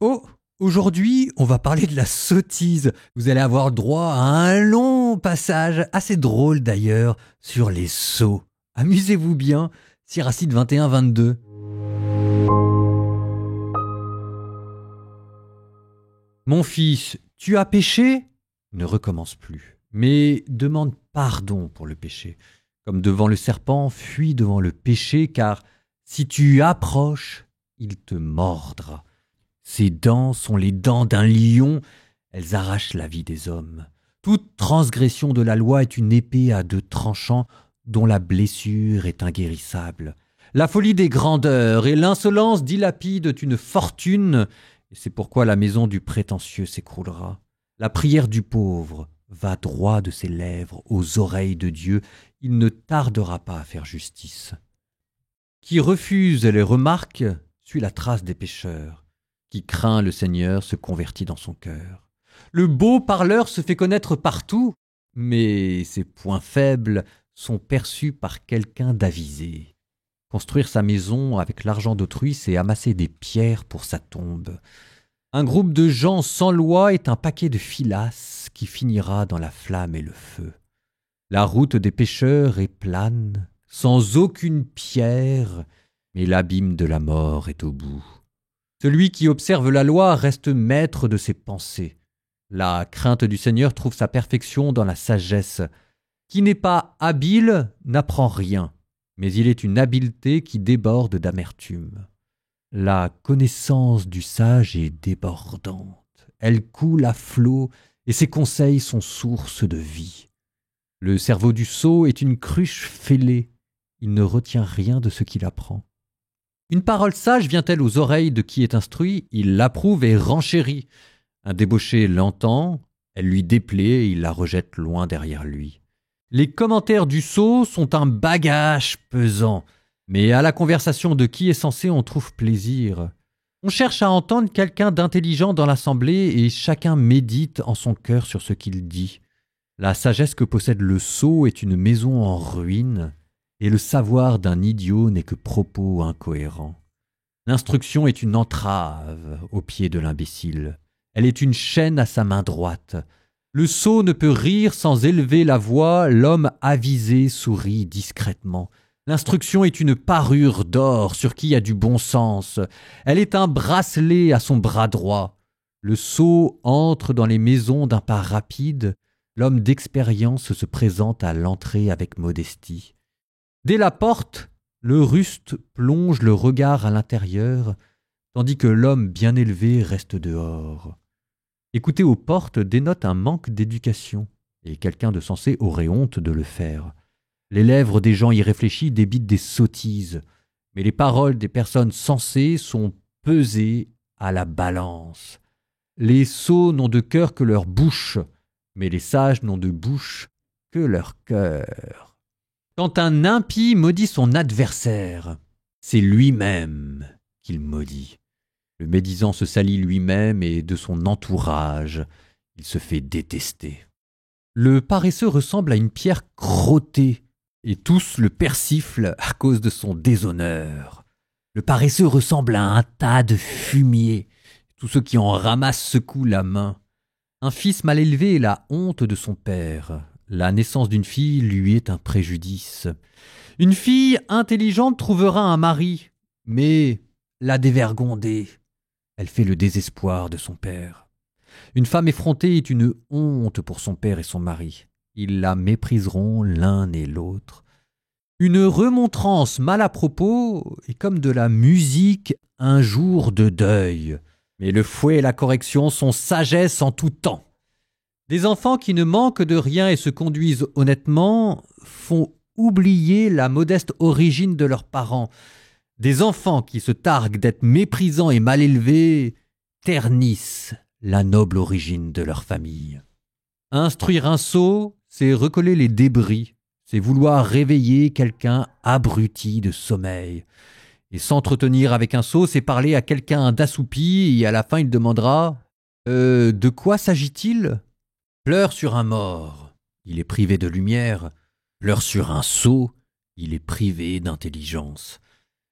Oh, aujourd'hui, on va parler de la sottise. Vous allez avoir droit à un long passage, assez drôle d'ailleurs, sur les sots. Amusez-vous bien, Siracide 21-22. Mon fils, tu as péché? Ne recommence plus, mais demande pardon pour le péché. Comme devant le serpent, fuis devant le péché, car si tu approches, il te mordra. Ses dents sont les dents d'un lion, elles arrachent la vie des hommes. Toute transgression de la loi est une épée à deux tranchants dont la blessure est inguérissable. La folie des grandeurs et l'insolence dilapident une fortune, et c'est pourquoi la maison du prétentieux s'écroulera. La prière du pauvre va droit de ses lèvres aux oreilles de Dieu, il ne tardera pas à faire justice. Qui refuse les remarques suit la trace des pécheurs. Qui craint le Seigneur se convertit dans son cœur. Le beau parleur se fait connaître partout, mais ses points faibles sont perçus par quelqu'un d'avisé. Construire sa maison avec l'argent d'autrui, c'est amasser des pierres pour sa tombe. Un groupe de gens sans loi est un paquet de filasse qui finira dans la flamme et le feu. La route des pécheurs est plane, sans aucune pierre, mais l'abîme de la mort est au bout. Celui qui observe la loi reste maître de ses pensées. La crainte du Seigneur trouve sa perfection dans la sagesse. Qui n'est pas habile n'apprend rien, mais il est une habileté qui déborde d'amertume. La connaissance du sage est débordante. Elle coule à flots et ses conseils sont source de vie. Le cerveau du sot est une cruche fêlée. Il ne retient rien de ce qu'il apprend. Une parole sage vient-elle aux oreilles de qui est instruit, il l'approuve et renchérit. Un débauché l'entend, elle lui déplaît et il la rejette loin derrière lui. Les commentaires du sot sont un bagage pesant, mais à la conversation de qui est censé on trouve plaisir. On cherche à entendre quelqu'un d'intelligent dans l'assemblée et chacun médite en son cœur sur ce qu'il dit. La sagesse que possède le sot est une maison en ruine, et le savoir d'un idiot n'est que propos incohérents. L'instruction est une entrave au pied de l'imbécile. Elle est une chaîne à sa main droite. Le sot ne peut rire sans élever la voix, l'homme avisé sourit discrètement. L'instruction est une parure d'or sur qui a du bon sens. Elle est un bracelet à son bras droit. Le sot entre dans les maisons d'un pas rapide. L'homme d'expérience se présente à l'entrée avec modestie. Dès la porte, le ruste plonge le regard à l'intérieur, tandis que l'homme bien élevé reste dehors. Écouter aux portes dénote un manque d'éducation, et quelqu'un de sensé aurait honte de le faire. Les lèvres des gens irréfléchis débitent des sottises, mais les paroles des personnes sensées sont pesées à la balance. Les sots n'ont de cœur que leur bouche, mais les sages n'ont de bouche que leur cœur. Quand un impie maudit son adversaire, c'est lui-même qu'il maudit. Le médisant se salit lui-même et de son entourage, il se fait détester. Le paresseux ressemble à une pierre crottée, et tous le persiflent à cause de son déshonneur. Le paresseux ressemble à un tas de fumier, tous ceux qui en ramassent secouent la main. Un fils mal élevé est la honte de son père. La naissance d'une fille lui est un préjudice. Une fille intelligente trouvera un mari, mais la dévergondée, elle fait le désespoir de son père. Une femme effrontée est une honte pour son père et son mari. Ils la mépriseront l'un et l'autre. Une remontrance mal à propos est comme de la musique un jour de deuil. Mais le fouet et la correction sont sagesse en tout temps. Des enfants qui ne manquent de rien et se conduisent honnêtement font oublier la modeste origine de leurs parents. Des enfants qui se targuent d'être méprisants et mal élevés ternissent la noble origine de leur famille. Instruire un sot, c'est recoller les débris, c'est vouloir réveiller quelqu'un abruti de sommeil. Et s'entretenir avec un sot, c'est parler à quelqu'un d'assoupi et à la fin il demandera « de quoi s'agit-il » Pleure sur un mort, il est privé de lumière. Pleure sur un sot, il est privé d'intelligence.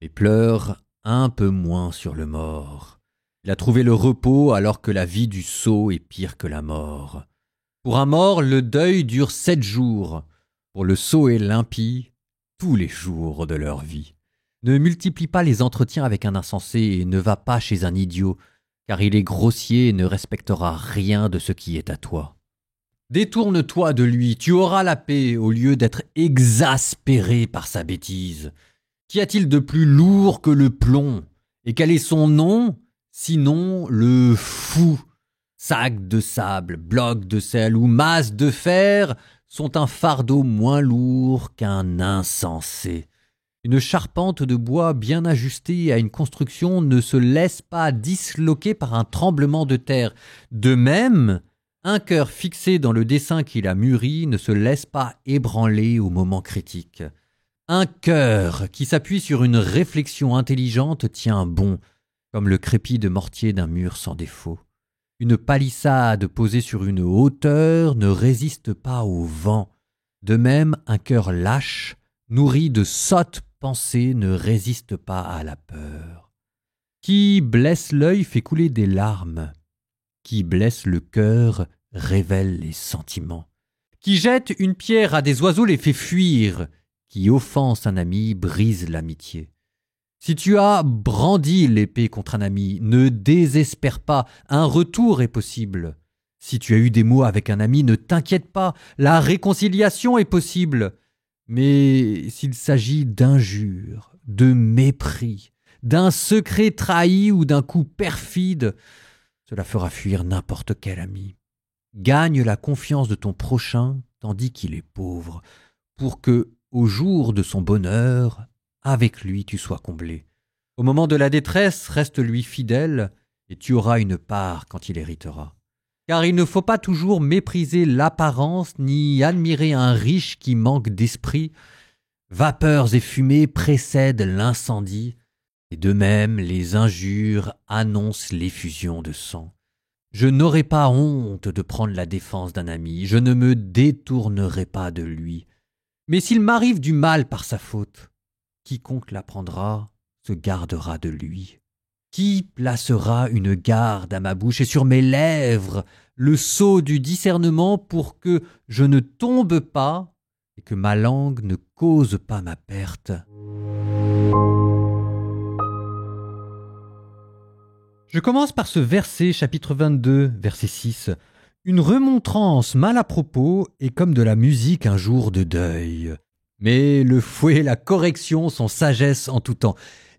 Et pleure un peu moins sur le mort. Il a trouvé le repos alors que la vie du sot est pire que la mort. Pour un mort, le deuil dure 7 jours. Pour le sot et l'impie, tous les jours de leur vie. Ne multiplie pas les entretiens avec un insensé et ne va pas chez un idiot, car il est grossier et ne respectera rien de ce qui est à toi. Détourne-toi de lui, tu auras la paix au lieu d'être exaspéré par sa bêtise. Qu'y a-t-il de plus lourd que le plomb? Et quel est son nom? Sinon le fou. Sac de sable, bloc de sel ou masse de fer sont un fardeau moins lourd qu'un insensé. Une charpente de bois bien ajustée à une construction ne se laisse pas disloquer par un tremblement de terre. De même, un cœur fixé dans le dessein qu'il a mûri ne se laisse pas ébranler au moment critique. Un cœur qui s'appuie sur une réflexion intelligente tient bon, comme le crépi de mortier d'un mur sans défaut. Une palissade posée sur une hauteur ne résiste pas au vent. De même, un cœur lâche, nourri de sottes pensées, ne résiste pas à la peur. Qui blesse l'œil fait couler des larmes. Qui blesse le cœur révèle les sentiments. Qui jette une pierre à des oiseaux les fait fuir. Qui offense un ami brise l'amitié. Si tu as brandi l'épée contre un ami, ne désespère pas, un retour est possible. Si tu as eu des mots avec un ami, ne t'inquiète pas, la réconciliation est possible. Mais s'il s'agit d'injures, de mépris, d'un secret trahi ou d'un coup perfide, cela fera fuir n'importe quel ami. Gagne la confiance de ton prochain tandis qu'il est pauvre, pour que, au jour de son bonheur, avec lui tu sois comblé. Au moment de la détresse, reste-lui fidèle, et tu auras une part quand il héritera. Car il ne faut pas toujours mépriser l'apparence, ni admirer un riche qui manque d'esprit. Vapeurs et fumées précèdent l'incendie, et de même les injures annoncent l'effusion de sang. Je n'aurai pas honte de prendre la défense d'un ami, je ne me détournerai pas de lui. Mais s'il m'arrive du mal par sa faute, quiconque l'apprendra se gardera de lui. Qui placera une garde à ma bouche et sur mes lèvres le sceau du discernement pour que je ne tombe pas et que ma langue ne cause pas ma perte? Je commence par ce verset, chapitre 22, verset 6. Une remontrance mal à propos est comme de la musique un jour de deuil. Mais le fouet et la correction sont sagesse en tout temps.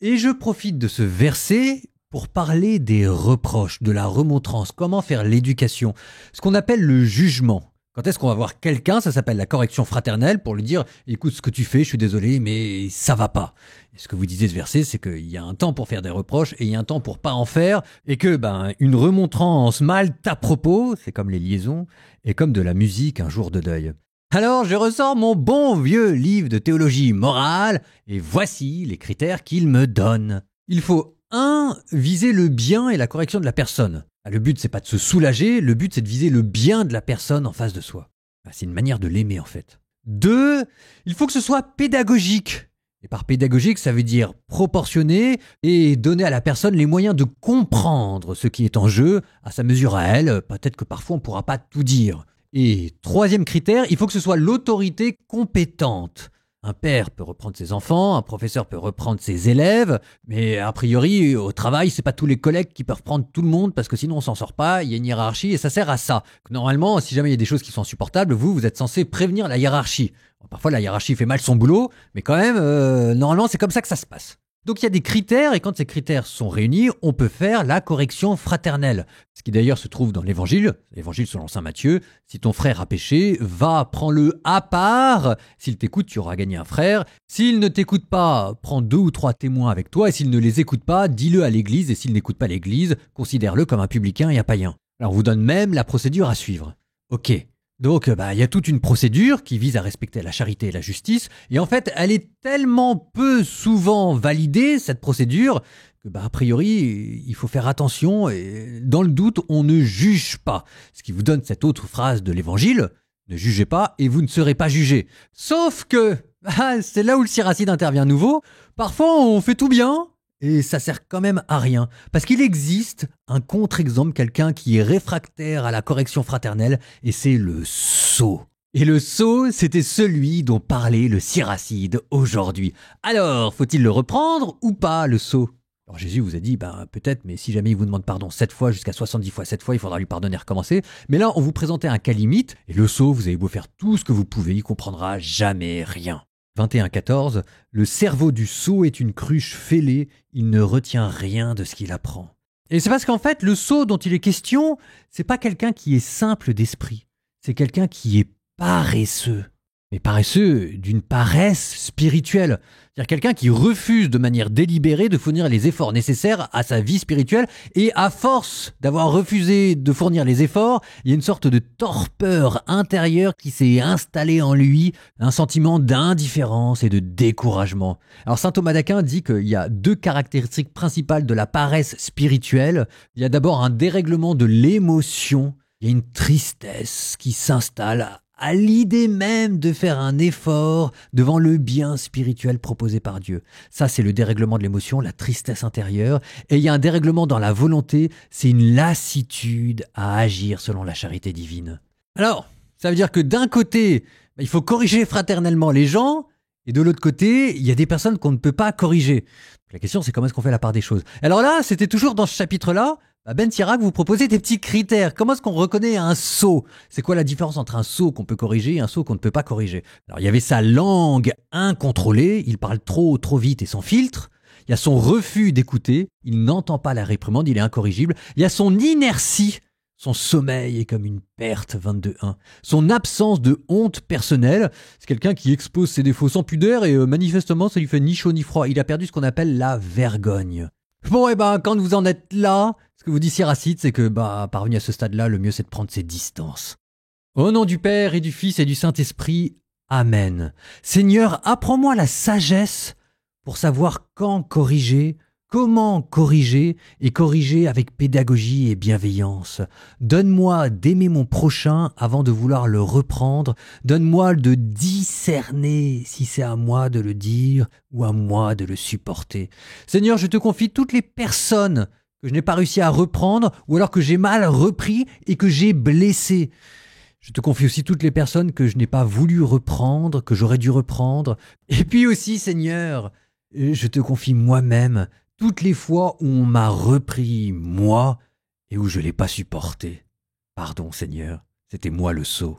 Et je profite de ce verset pour parler des reproches, de la remontrance, comment faire l'éducation, ce qu'on appelle le jugement. Quand est-ce qu'on va voir quelqu'un, ça s'appelle la correction fraternelle, pour lui dire « Écoute, ce que tu fais, je suis désolé, mais ça va pas ». Et ce que vous disiez ce verset, c'est qu'il y a un temps pour faire des reproches et il y a un temps pour pas en faire, et que une remontrance mal à propos, c'est comme les liaisons, est comme de la musique un jour de deuil. Alors je ressors mon bon vieux livre de théologie morale, et voici les critères qu'il me donne. Il faut 1. Viser le bien et la correction de la personne. Le but, c'est pas de se soulager, le but, c'est de viser le bien de la personne en face de soi. C'est une manière de l'aimer, en fait. 2. Il faut que ce soit pédagogique. Et par pédagogique, ça veut dire proportionné et donner à la personne les moyens de comprendre ce qui est en jeu, à sa mesure à elle. Peut-être que parfois, on ne pourra pas tout dire. Et 3e critère, il faut que ce soit l'autorité compétente. Un père peut reprendre ses enfants, un professeur peut reprendre ses élèves, mais a priori, au travail, c'est pas tous les collègues qui peuvent prendre tout le monde parce que sinon on s'en sort pas, il y a une hiérarchie et ça sert à ça. Normalement, si jamais il y a des choses qui sont insupportables, vous êtes censé prévenir la hiérarchie. Parfois, la hiérarchie fait mal son boulot, mais quand même, normalement, c'est comme ça que ça se passe. Donc il y a des critères, et quand ces critères sont réunis, on peut faire la correction fraternelle. Ce qui d'ailleurs se trouve dans l'évangile selon saint Matthieu. Si ton frère a péché, va, prends-le à part. S'il t'écoute, tu auras gagné un frère. S'il ne t'écoute pas, prends 2 ou 3 témoins avec toi, et s'il ne les écoute pas, dis-le à l'église, et s'il n'écoute pas l'église, considère-le comme un publicain et un païen. Alors on vous donne même la procédure à suivre. Ok. Donc, il y a toute une procédure qui vise à respecter la charité et la justice. Et en fait, elle est tellement peu souvent validée, cette procédure, que a priori, il faut faire attention. Et dans le doute, on ne juge pas. Ce qui vous donne cette autre phrase de l'évangile, ne jugez pas et vous ne serez pas jugés. Sauf que, c'est là où le siracide intervient à nouveau. Parfois, on fait tout bien et ça sert quand même à rien. Parce qu'il existe un contre-exemple, quelqu'un qui est réfractaire à la correction fraternelle, et c'est le sot. Et le sot, c'était celui dont parlait le Siracide aujourd'hui. Alors, faut-il le reprendre ou pas, le sot? Alors Jésus vous a dit, peut-être, mais si jamais il vous demande pardon 7 fois jusqu'à 70 fois 7 fois, il faudra lui pardonner et recommencer. Mais là, on vous présentait un cas limite, et le sot, vous avez beau faire tout ce que vous pouvez, il comprendra jamais rien. 21,14, le cerveau du sot est une cruche fêlée, il ne retient rien de ce qu'il apprend. Et c'est parce qu'en fait, le sot dont il est question, c'est pas quelqu'un qui est simple d'esprit, c'est quelqu'un qui est paresseux. Mais paresseux d'une paresse spirituelle. C'est-à-dire quelqu'un qui refuse de manière délibérée de fournir les efforts nécessaires à sa vie spirituelle, et à force d'avoir refusé de fournir les efforts, il y a une sorte de torpeur intérieure qui s'est installée en lui, un sentiment d'indifférence et de découragement. Alors saint Thomas d'Aquin dit qu'il y a 2 caractéristiques principales de la paresse spirituelle. Il y a d'abord un dérèglement de l'émotion, il y a une tristesse qui s'installe à l'idée même de faire un effort devant le bien spirituel proposé par Dieu. Ça, c'est le dérèglement de l'émotion, la tristesse intérieure. Et il y a un dérèglement dans la volonté, c'est une lassitude à agir selon la charité divine. Alors, ça veut dire que d'un côté, il faut corriger fraternellement les gens, et de l'autre côté, il y a des personnes qu'on ne peut pas corriger. La question, c'est comment est-ce qu'on fait la part des choses. Alors là, c'était toujours dans ce chapitre-là, Ben Sirac vous proposez des petits critères. Comment est-ce qu'on reconnaît un sot? C'est quoi la différence entre un sot qu'on peut corriger et un sot qu'on ne peut pas corriger? Alors il y avait sa langue incontrôlée, il parle trop vite et sans filtre. Il y a son refus d'écouter, il n'entend pas la réprimande, il est incorrigible. Il y a son inertie, son sommeil est comme une perte, 22.1. Son absence de honte personnelle, c'est quelqu'un qui expose ses défauts sans pudeur et manifestement ça lui fait ni chaud ni froid. Il a perdu ce qu'on appelle la vergogne. Bon, quand vous en êtes là, ce que vous dit Siracide, c'est que, parvenu à ce stade-là, le mieux c'est de prendre ses distances. Au nom du Père et du Fils et du Saint-Esprit, Amen. Seigneur, apprends-moi la sagesse pour savoir quand corriger, comment corriger et corriger avec pédagogie et bienveillance. Donne-moi d'aimer mon prochain avant de vouloir le reprendre. Donne-moi de discerner si c'est à moi de le dire ou à moi de le supporter. Seigneur, je te confie toutes les personnes que je n'ai pas réussi à reprendre ou alors que j'ai mal repris et que j'ai blessé. Je te confie aussi toutes les personnes que je n'ai pas voulu reprendre, que j'aurais dû reprendre. Et puis aussi, Seigneur, je te confie moi-même toutes les fois où on m'a repris, moi, et où je ne l'ai pas supporté. Pardon, Seigneur, c'était moi le sot.